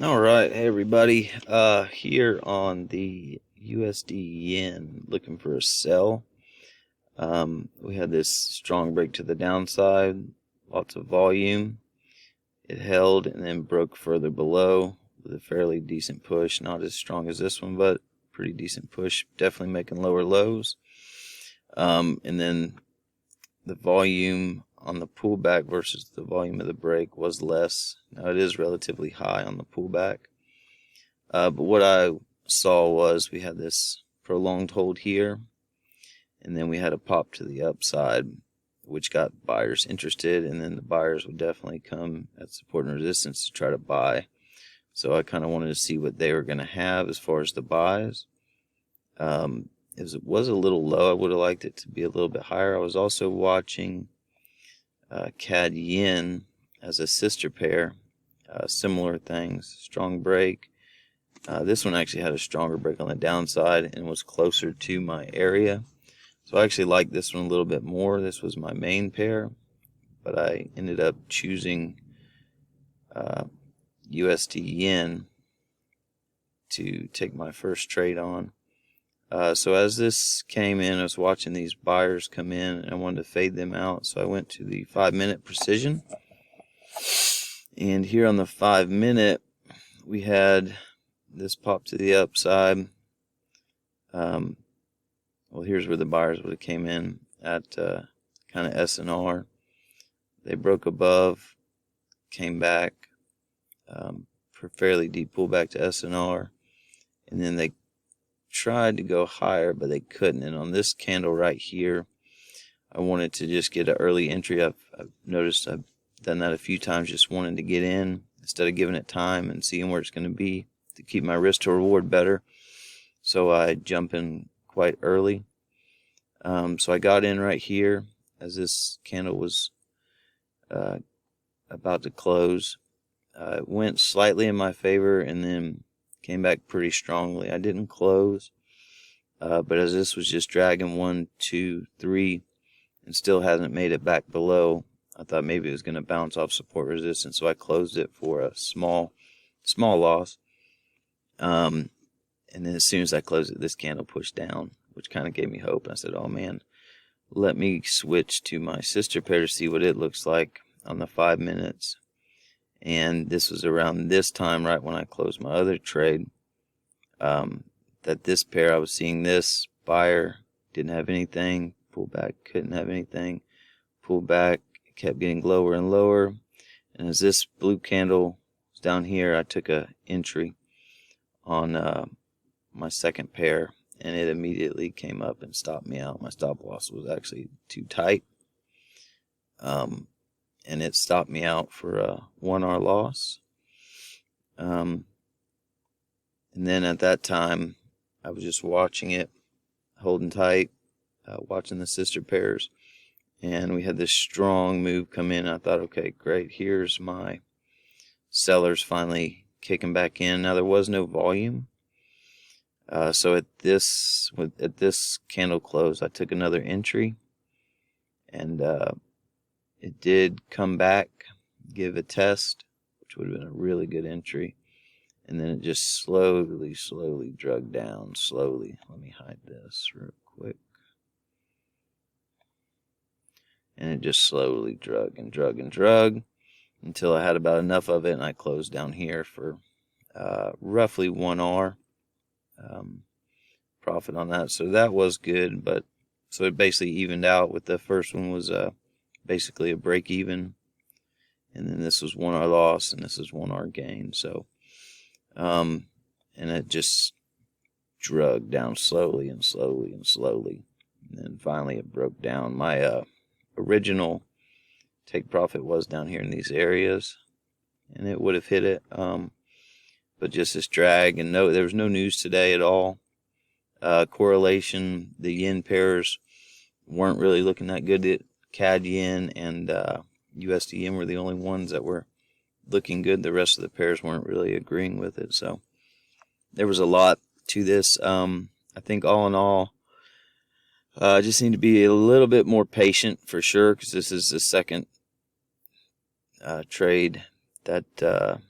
All right, hey everybody. Here on the USD yen, looking for a sell. We had this strong break to the downside, lots of volume. It held and then broke further below with a fairly decent push. Not as strong as this one, but pretty decent push. Definitely making lower lows. And then the volume on the pullback versus the volume of the break was less. Now it is relatively high on the pullback. But what I saw was we had this prolonged hold here, and then we had a pop to the upside, which got buyers interested, and then the buyers would definitely come at support and resistance to try to buy. So I kind of wanted to see what they were going to have as far as the buys. It was a little low. I would have liked it to be a little bit higher. I was also watching CAD yen as a sister pair, similar things, strong break. This one actually had a stronger break on the downside and was closer to my area. So I actually liked this one a little bit more. This was my main pair, but I ended up choosing USD yen to take my first trade on. So as this came in, I was watching these buyers come in and I wanted to fade them out. So I went to the 5-minute precision. And here on the 5-minute, we had this pop to the upside. Well, here's where the buyers would have came in at kind of S&R. They broke above, came back, for fairly deep pullback to S&R, and then they tried to go higher, but they couldn't. And on this candle right here, I wanted to just get an early entry. I've noticed I've done that a few times, just wanting to get in instead of giving it time and seeing where it's going to be to keep my risk to reward better. So I jump in quite early. So I got in right here as this candle was about to close. It went slightly in my favor and then came back pretty strongly. I didn't close, but as this was just dragging 1, 2, 3 and still hasn't made it back below, I thought maybe it was going to bounce off support resistance, so I closed it for a small loss. And then as soon as I closed it, this candle pushed down, which kind of gave me hope. I said, oh man, let me switch to my sister pair to see what it looks like on the 5 minutes. And this was around this time, right when I closed my other trade, that this pair, I was seeing this buyer didn't have anything, pull back, couldn't have anything, pull back, kept getting lower and lower. And as this blue candle was down here, I took a entry on my second pair, and it immediately came up and stopped me out. My stop loss was actually too tight, and it stopped me out for a 1R loss. And then at that time, I was just watching it, holding tight, watching the sister pairs, and we had this strong move come in. I thought, okay, great, here's my sellers finally kicking back in. Now there was no volume, so at this candle close, I took another entry, and it did come back, give a test, which would have been a really good entry, and then it just slowly drug down. Slowly, let me hide this real quick. And it just slowly drug until I had about enough of it, and I closed down here for roughly 1R profit on that. So that was good, but so it basically evened out. With the first one was basically a break even, and then this was 1R loss, and this is 1R gain. So and it just drug down slowly, and then finally it broke down. My original take profit was down here in these areas, and it would have hit it, but just this drag, and there was no news today at all. Correlation, the yen pairs weren't really looking that good. CAD yen and USD yen were the only ones that were looking good. The rest of the pairs weren't really agreeing with it. So there was a lot to this. I think all in all, I just need to be a little bit more patient for sure, because this is the second trade that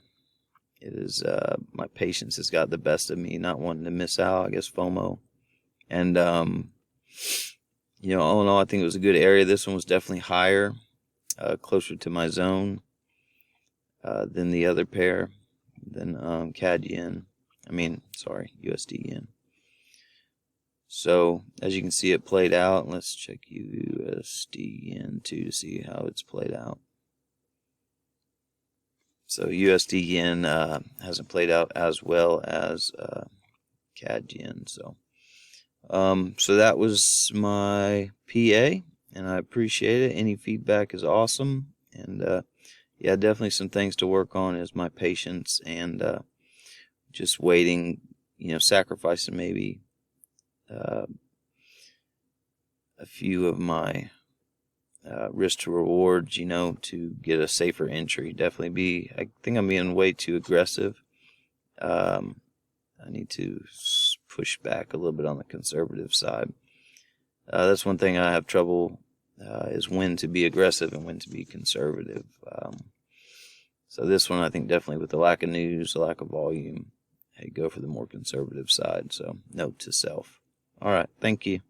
It is my patience has got the best of me, not wanting to miss out. I guess FOMO. And you know, all in all, I think it was a good area. This one was definitely higher, closer to my zone than the other pair, than CAD yen. USD yen. So as you can see, it played out. Let's check USD yen too to see how it's played out. So USD yen hasn't played out as well as CAD yen. So that was my PA, and I appreciate it. Any feedback is awesome. And yeah, definitely some things to work on is my patience and just waiting, you know, sacrificing maybe a few of my risk to rewards, you know, to get a safer entry. I think I'm being way too aggressive. I need to push back a little bit on the conservative side. That's one thing I have trouble is when to be aggressive and when to be conservative. So this one, I think definitely with the lack of news, the lack of volume, hey, go for the more conservative side. So note to self. All right, thank you.